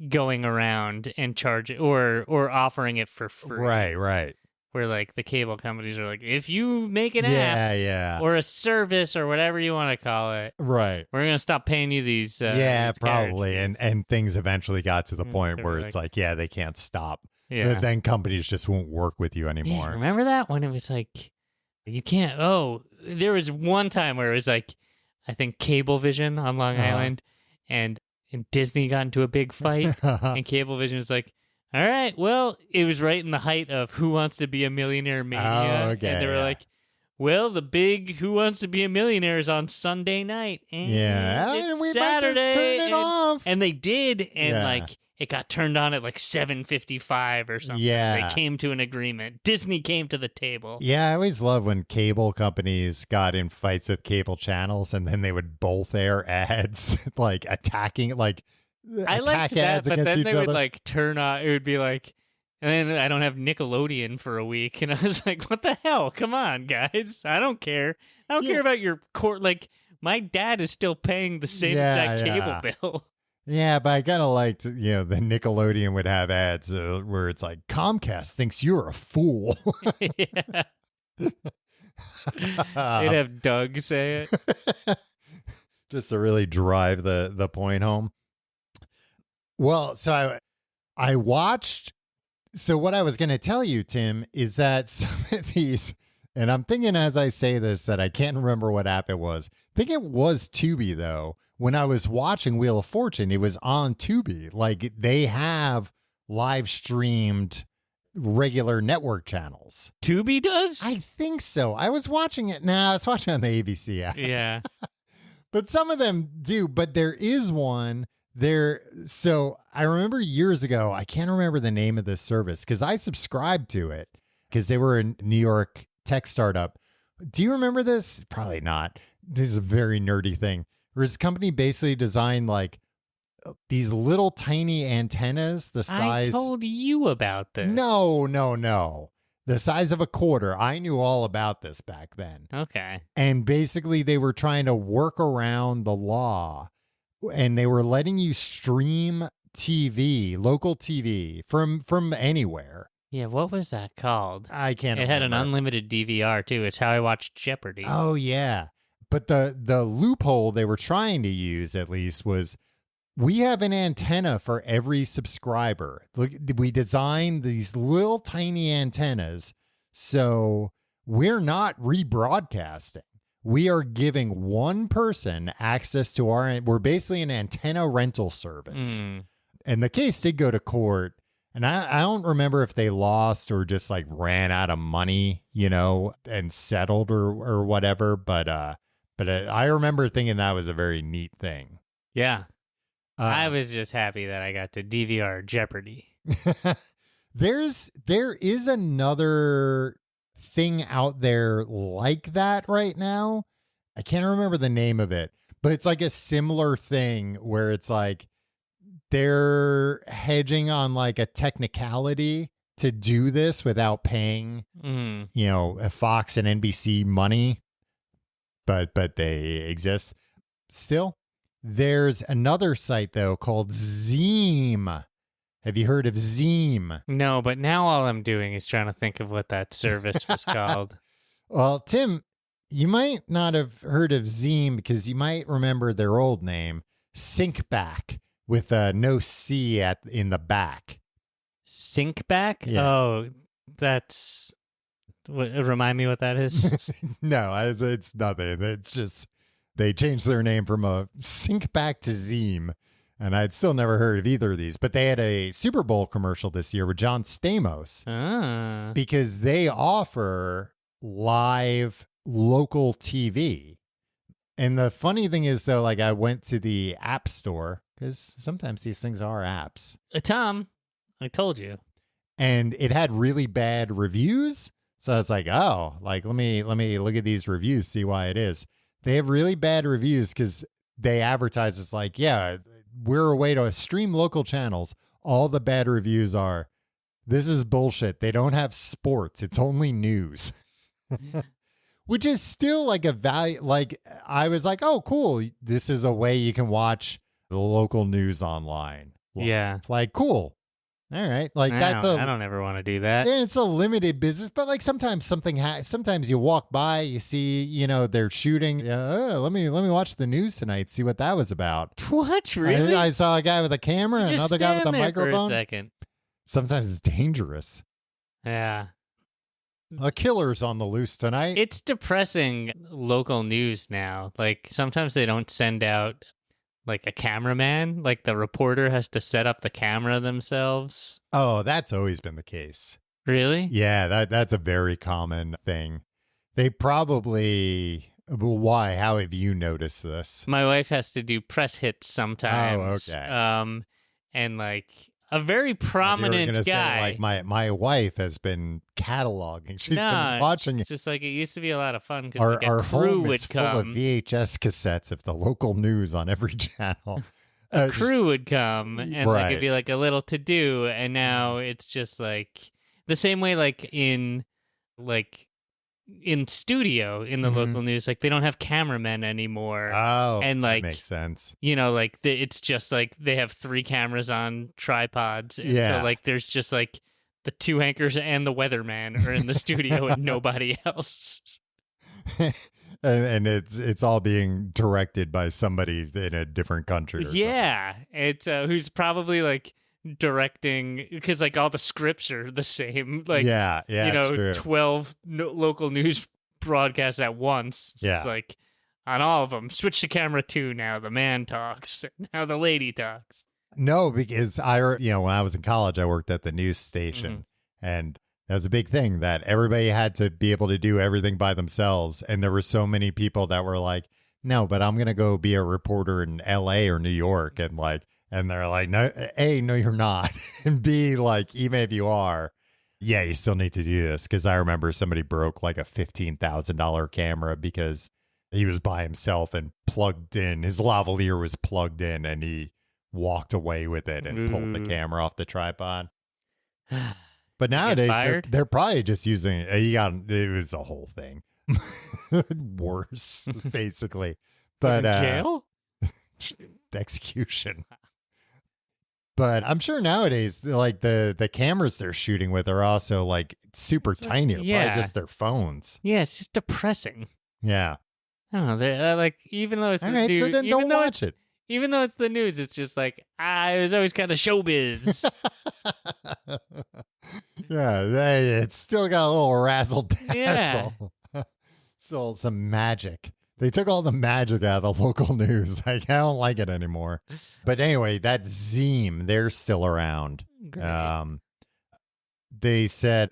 going around and charging or offering it for free. Right. Where, like, the cable companies are like, if you make an app or a service or whatever you want to call it, right, we're going to stop paying you these these probably. And things eventually got to the point where like, it's like, they can't stop. Yeah. Then companies just won't work with you anymore. Yeah, remember that? When it was like, you can't, there was one time where it was like, I think Cablevision on Long Island, and Disney got into a big fight, and Cablevision was like, all right, well, it was right in the height of Who Wants to Be a Millionaire Mania. Oh, okay, and they were like, well, the big Who Wants to Be a Millionaire is on Sunday night. And it's we Saturday. might just turn it off. And they did, and like, it got turned on at like 7:55 or something. Yeah. They came to an agreement. Disney came to the table. Yeah, I always love when cable companies got in fights with cable channels and then they would both air ads, like attacking, like I liked that, but then they would other. like turn on. It would be like, and then I don't have Nickelodeon for a week, and I was like, "What the hell? Come on, guys! I don't care. I don't care about your court. Like, my dad is still paying the same that cable bill." Yeah, but I kind of liked, the Nickelodeon would have ads where it's like, Comcast thinks you're a fool. Yeah. They'd have Doug say it. Just to really drive the point home. Well, so I watched. So what I was going to tell you, Tim, is that some of these, and I'm thinking as I say this that I can't remember what app it was. I think it was Tubi, though. When I was watching Wheel of Fortune, it was on Tubi. Like, they have live streamed regular network channels. Tubi does? I think so. I was watching it. I was watching on the ABC app. Yeah. But some of them do. But there is one there. So I remember years ago, I can't remember the name of this service because I subscribed to it because they were a New York tech startup. Do you remember this? Probably not. This is a very nerdy thing. Where this company basically designed like these little tiny antennas the size. I told you about this. No. The size of a quarter. I knew all about this back then. Okay. And basically they were trying to work around the law and they were letting you stream TV, local TV from anywhere. Yeah, what was that called? I can't It remember. had an unlimited DVR too. It's how I watched Jeopardy. Oh yeah. But the loophole they were trying to use at least was we have an antenna for every subscriber. Look, we designed these little tiny antennas, so we're not rebroadcasting. We are giving one person access to we're basically an antenna rental service. And the case did go to court, and I don't remember if they lost or just like ran out of money, and settled or whatever, but I remember thinking that was a very neat thing. Yeah. I was just happy that I got to DVR Jeopardy. There is another thing out there like that right now. I can't remember the name of it, but it's like a similar thing where it's like they're hedging on like a technicality to do this without paying, a Fox and NBC money, but they exist still. There's another site, though, called Zeem. Have you heard of Zeem? No, but now all I'm doing is trying to think of what that service was called. Well, Tim, you might not have heard of Zeem because you might remember their old name, Syncback, with no C in the back. Syncback? Yeah. Oh, that's... remind me what that is? No, it's nothing. It's just they changed their name from a Syncback to Zeem. And I'd still never heard of either of these, but they had a Super Bowl commercial this year with John Stamos because they offer live local TV. And the funny thing is, though, like I went to the App Store because sometimes these things are apps. Tom, I told you. And it had really bad reviews. So I was like, oh, like let me look at these reviews, see why it is. They have really bad reviews because they advertise it's like, yeah, we're a way to stream local channels. All the bad reviews are, this is bullshit. They don't have sports. It's only news. Which is still like a value. Like I was like, oh, cool. This is a way you can watch the local news online. Yeah. It's like, cool. All right. Like I don't ever want to do that. Yeah, it's a limited business, but like sometimes sometimes you walk by, you see, they're shooting. Let me watch the news tonight, see what that was about. What? Really? I saw a guy with a camera, another guy with a microphone. For a second. Sometimes it's dangerous. Yeah. A killer's on the loose tonight. It's depressing local news now. Like sometimes they don't send out like a cameraman, like the reporter has to set up the camera themselves. Oh, that's always been the case. Really? Yeah, that's a very common thing. They probably... Why? How have you noticed this? My wife has to do press hits sometimes. Oh, okay. And like a very prominent guy. Say, like my wife has been cataloging. She's been watching it. It's just like it used to be a lot of fun because like a crew would come. Full of VHS cassettes of the local news on every channel. A crew would come and like it'd be like a little to do, and now it's just like the same way like in studio in the local news, like they don't have cameramen anymore. Oh, and like that makes sense. Like it's just like they have 3 cameras on tripods, and so like there's just like the 2 anchors and the weatherman are in the studio and nobody else. and it's all being directed by somebody in a different country. Yeah, it's who's probably like directing because like all the scripts are the same. Like true. 12 local news broadcasts at once. It's like on all of them. Switch to camera 2 now. The man talks. Now the lady talks. No, because when I was in college, I worked at the news station, and that was a big thing that everybody had to be able to do everything by themselves. And there were so many people that were like, no, but I'm going to go be a reporter in LA or New York. And they're like, no, A, no, you're not. And B, like, even if you are, yeah, you still need to do this. Because I remember somebody broke like a $15,000 camera because he was by himself and plugged in. His lavalier was plugged in and he walked away with it and pulled the camera off the tripod. But nowadays, they're probably just using it was a whole thing. Worse, basically. But jail? Execution. But I'm sure nowadays, like the cameras they're shooting with are also like super tiny. Probably just their phones. Yeah, it's just depressing. Yeah. I don't know. They're like, even though it's all right, so then don't watch it. Even though it's the news, it's just like, it was always kind of showbiz. Yeah, it's still got a little razzle-dazzle. Yeah. Still some magic. They took all the magic out of the local news. I don't like it anymore. But anyway, that Zeem, they're still around. Great. They said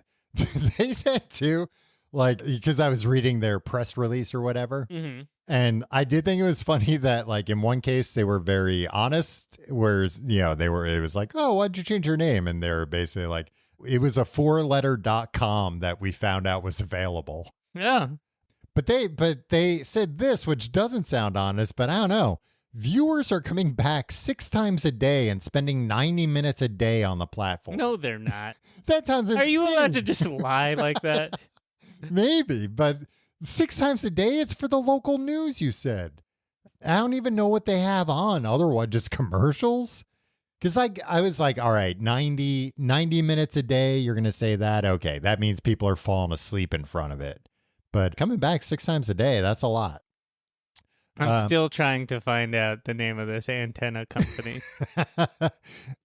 too, like, because I was reading their press release or whatever. Mm-hmm. And I did think it was funny that, like, in one case they were very honest, whereas, it was like, oh, why'd you change your name? And they were basically like, it was a 4letter.com that we found out was available. Yeah. But they said this, which doesn't sound honest, but I don't know. Viewers are coming back 6 times a day and spending 90 minutes a day on the platform. No, they're not. That sounds insane. Are you allowed to just lie like that? Maybe, but 6 times a day, it's for the local news, you said. I don't even know what they have on. Otherwise, just commercials? Because I was like, all right, 90 minutes a day, you're going to say that? Okay, that means people are falling asleep in front of it. But coming back 6 times a day, that's a lot. I'm still trying to find out the name of this antenna company.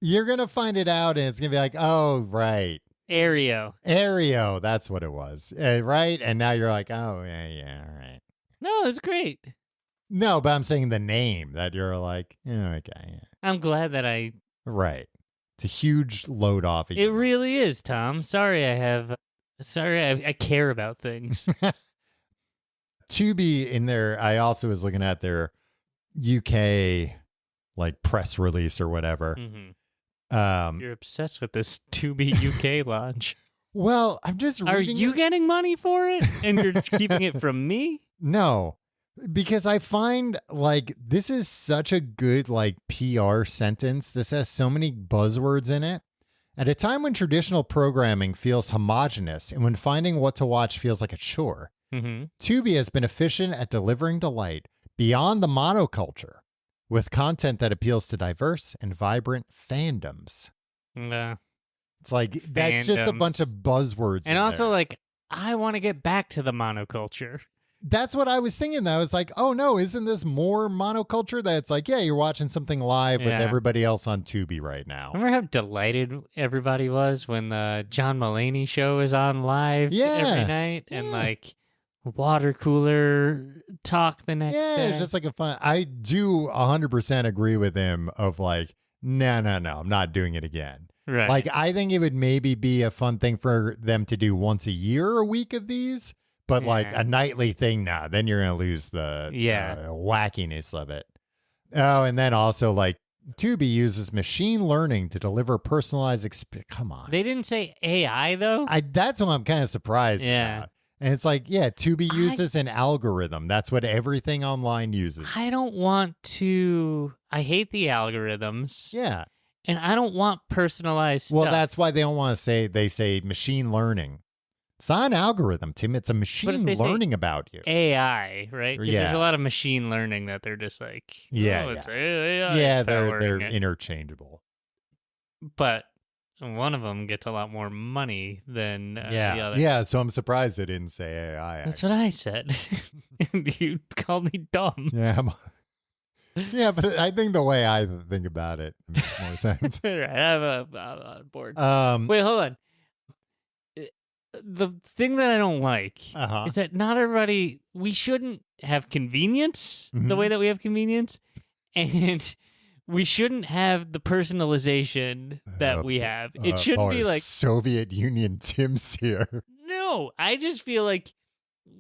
You're going to find it out, and it's going to be like, oh, right. Aereo, that's what it was. Right? And now you're like, oh, yeah, all right. No, it's great. No, but I'm saying the name that you're like, okay. Yeah. I'm glad that Right. It's a huge load off. It really is, Tom. Sorry, I care about things. Tubi in there, I also was looking at their UK like press release or whatever. Mm-hmm. You're obsessed with this Tubi UK launch. Well, I'm just reading. Are you getting money for it? And you're keeping it from me? No, because I find like this is such a good like PR sentence. This has so many buzzwords in it. At a time when traditional programming feels homogenous and when finding what to watch feels like a chore, Tubi has been efficient at delivering delight beyond the monoculture with content that appeals to diverse and vibrant fandoms. It's like that's just a bunch of buzzwords. And also, like, I want to get back to the monoculture. That's what I was thinking. I was like, oh no, isn't this more monoculture? That's like, yeah, you're watching something live with everybody else on Tubi right now. Remember how delighted everybody was when the John Mulaney show is on live every night? And like water cooler talk the next day. Yeah, it's just like a fun. I do 100% agree with him of like, no, I'm not doing it again. Right. Like, I think it would maybe be a fun thing for them to do once a year, a week of these. But like a nightly thing, nah, then you're going to lose the wackiness of it. Oh, and then also like Tubi uses machine learning to deliver personalized Come on. They didn't say AI though? That's what I'm kind of surprised about. And it's like, yeah, Tubi uses an algorithm. That's what everything online uses. I don't want to. I hate the algorithms. Yeah. And I don't want personalized stuff. Well, that's why they don't want to say, they say machine learning. It's not an algorithm, Tim. It's a machine learning about you. AI, right? Because there's a lot of machine learning that they're just like, it's AI. Yeah, they're interchangeable. But one of them gets a lot more money than the other. Yeah, so I'm surprised they didn't say AI. That's what I said. And you called me dumb. Yeah, yeah, but I think the way I think about it makes more sense. Right, I'm on board. Wait, hold on. The thing that I don't like is that not everybody, we shouldn't have convenience the way that we have convenience, and we shouldn't have the personalization that we have. It shouldn't be like Soviet Union Tim's here. No, I just feel like,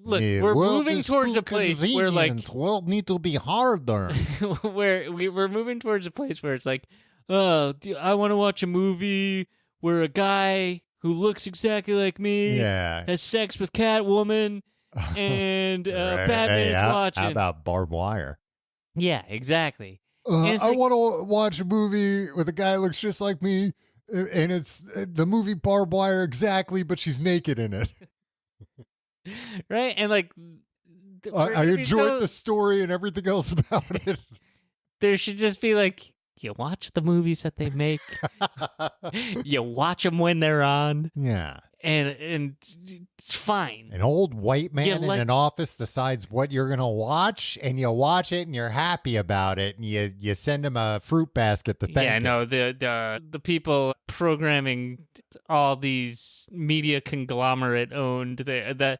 look, we're moving towards a place where like world need to be harder. Where we're moving towards a place where it's like, oh, I want to watch a movie where a guy who looks exactly like me has sex with Catwoman and Batman's watching. How about Barbed Wire? Yeah, exactly. I want to watch a movie with a guy who looks just like me, and it's the movie Barbed Wire exactly, but she's naked in it. Right? And like, I enjoyed the story and everything else about it. There should just be like, you watch the movies that they make. You watch them when they're on. Yeah. And it's fine. An old white man in an office decides what you're going to watch, and you watch it, and you're happy about it, and you send him a fruit basket to thank him. No, the people programming all these media conglomerate owned, they're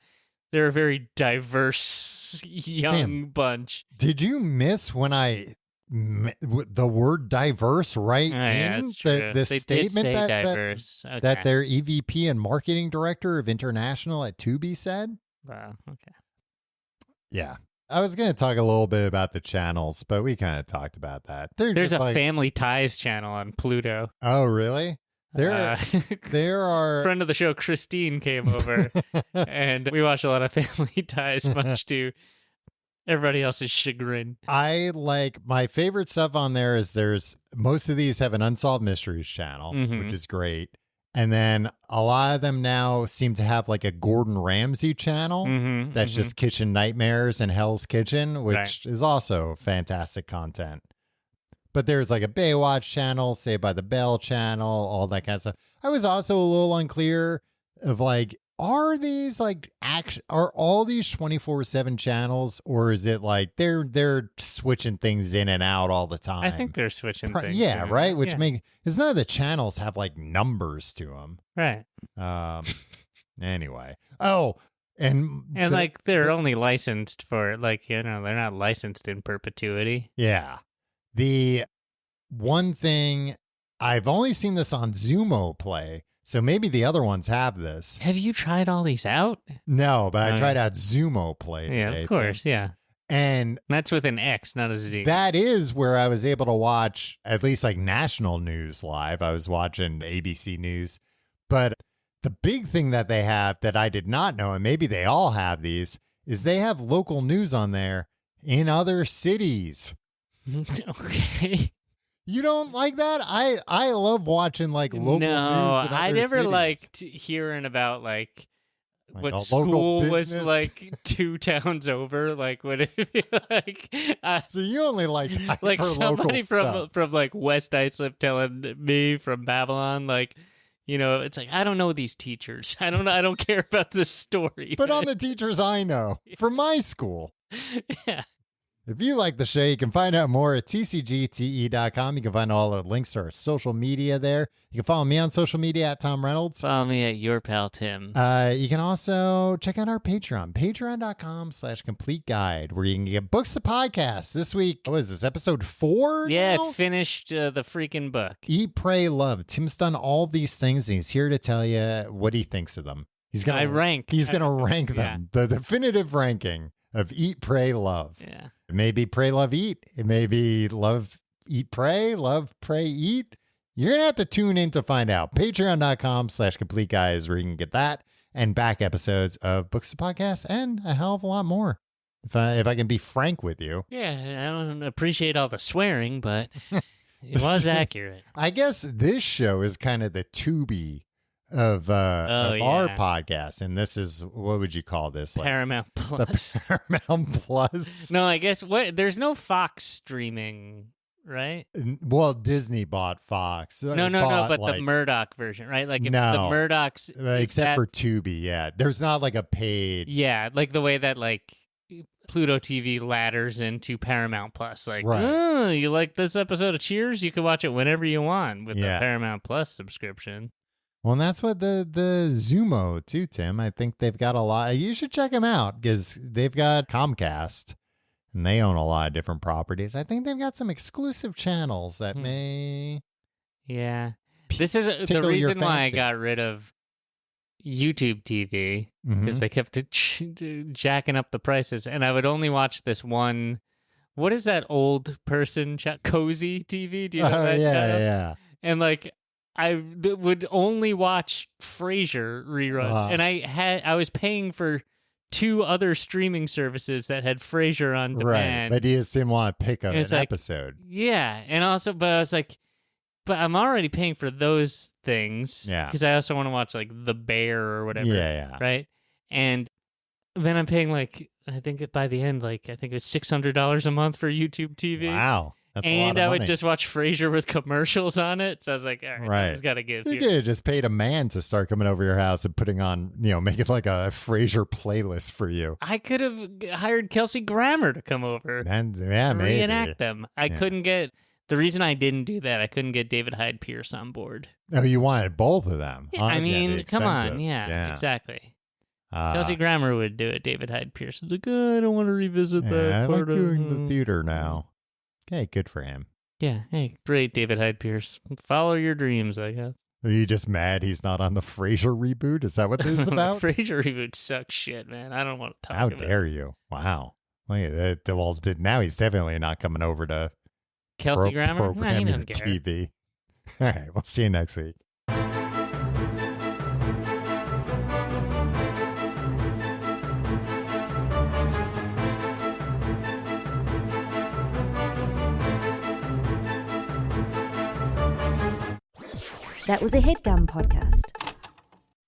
a very diverse young bunch. Did you miss when I the word diverse in that's true. the they statement did say that diverse. that their EVP and marketing director of international at Tubi said? Wow. Okay. Yeah. I was going to talk a little bit about the channels, but we kind of talked about that. There's a Family Ties channel on Pluto. Oh, really? There are friend of the show Christine came over and we watched a lot of Family Ties, much to everybody else's chagrin. I like my favorite stuff on there is most of these have an Unsolved Mysteries channel, which is great. And then a lot of them now seem to have like a Gordon Ramsay channel that's just Kitchen Nightmares and Hell's Kitchen, which is also fantastic content. But there's like a Baywatch channel, Saved by the Bell channel, all that kind of stuff. I was also a little unclear of like, are these like are all these 24/7 channels, or is it like they're switching things in and out all the time? I think they're switching things. Yeah, right. Which because none of the channels have like numbers to them, right? Anyway, and like they're only licensed for like they're not licensed in perpetuity. Yeah, the one thing I've only seen this on Zumo Play. So maybe the other ones have this. Have you tried all these out? No, but I tried out Zumo Play today. Yeah, of course, yeah. And that's with an X, not a Z. That is where I was able to watch at least like national news live. I was watching ABC News. But the big thing that they have that I did not know, and maybe they all have these, is they have local news on there in other cities. Okay. You don't like that? I love watching like local news. No, I never cities. Liked hearing about like what a school was like 2 towns over. Like would it be like? So you only liked like somebody from like West Islip telling me from Babylon like. It's like I don't know these teachers. I don't care about this story. But on the teachers I know from my school. Yeah. If you like the show, you can find out more at tcgte.com. You can find all the links to our social media there. You can follow me on social media at Tom Reynolds. Follow me at Your Pal Tim. You can also check out our Patreon, patreon.com/complete guide, where you can get books to podcasts. This week, what is this, episode 4? Yeah, now? Finished the freaking book. Eat, Pray, Love. Tim's done all these things, and he's here to tell you what he thinks of them. He's gonna rank them. The definitive ranking of Eat, Pray, Love. Yeah. It may be Pray, Love, Eat. It may be Love, Eat, Pray, Love, Pray, Eat. You're going to have to tune in to find out. Patreon.com/complete guys, where you can get that and back episodes of Books to Podcasts and a hell of a lot more. If I can be frank with you. Yeah, I don't appreciate all the swearing, but it was accurate. I guess this show is kind of the Tubi of our podcast, and this is, what would you call this? Like Paramount Plus. The Paramount Plus. No, I guess there's no Fox streaming, right? Well, Disney bought Fox. No, but like, the Murdoch version, right? Like if the Murdochs, except for Tubi, yeah. There's not like a paid. Yeah, like the way that like Pluto TV ladders into Paramount Plus. Like, oh, you like this episode of Cheers? You can watch it whenever you want with the Paramount Plus subscription. Well, and that's what the Zumo too, Tim. I think they've got a lot. You should check them out because they've got Comcast, and they own a lot of different properties. I think they've got some exclusive channels that may. Yeah, this is the reason why I got rid of YouTube TV because they kept jacking up the prices, and I would only watch this one. What is that old person Cozy TV? Do you know that? Yeah. And like. I would only watch Frasier reruns, and I was paying for 2 other streaming services that had Frasier on demand. Right, but you just didn't want to pick up an episode. Yeah, and also, but I was like, but I'm already paying for those things, because I also want to watch like The Bear or whatever, right? And then I'm paying like I think by the end, like I think it was $600 a month for YouTube TV. Wow. That's and I would money. just watch Frasier with commercials on it. So I was like, all right. I just got to give you. You just paid a man to start coming over your house and putting on, making like a Frasier playlist for you. I could have hired Kelsey Grammer to come over and reenact them. I couldn't get, the reason I didn't do that, I couldn't get David Hyde Pierce on board. Oh, you wanted both of them. Yeah, I mean, come on. Yeah. Exactly. Kelsey Grammer would do it. David Hyde Pierce was like, I don't want to revisit that I part like doing the theater now. Okay, good for him. Yeah, hey, great, David Hyde Pierce. Follow your dreams, I guess. Are you just mad he's not on the Frasier reboot? Is that what this is about? Frasier reboot sucks shit, man. I don't want to talk about it. How dare you? Wow. Well, now he's definitely not coming over to Kelsey Grammer? Programming the TV. All right, we'll see you next week. That was a HeadGum podcast.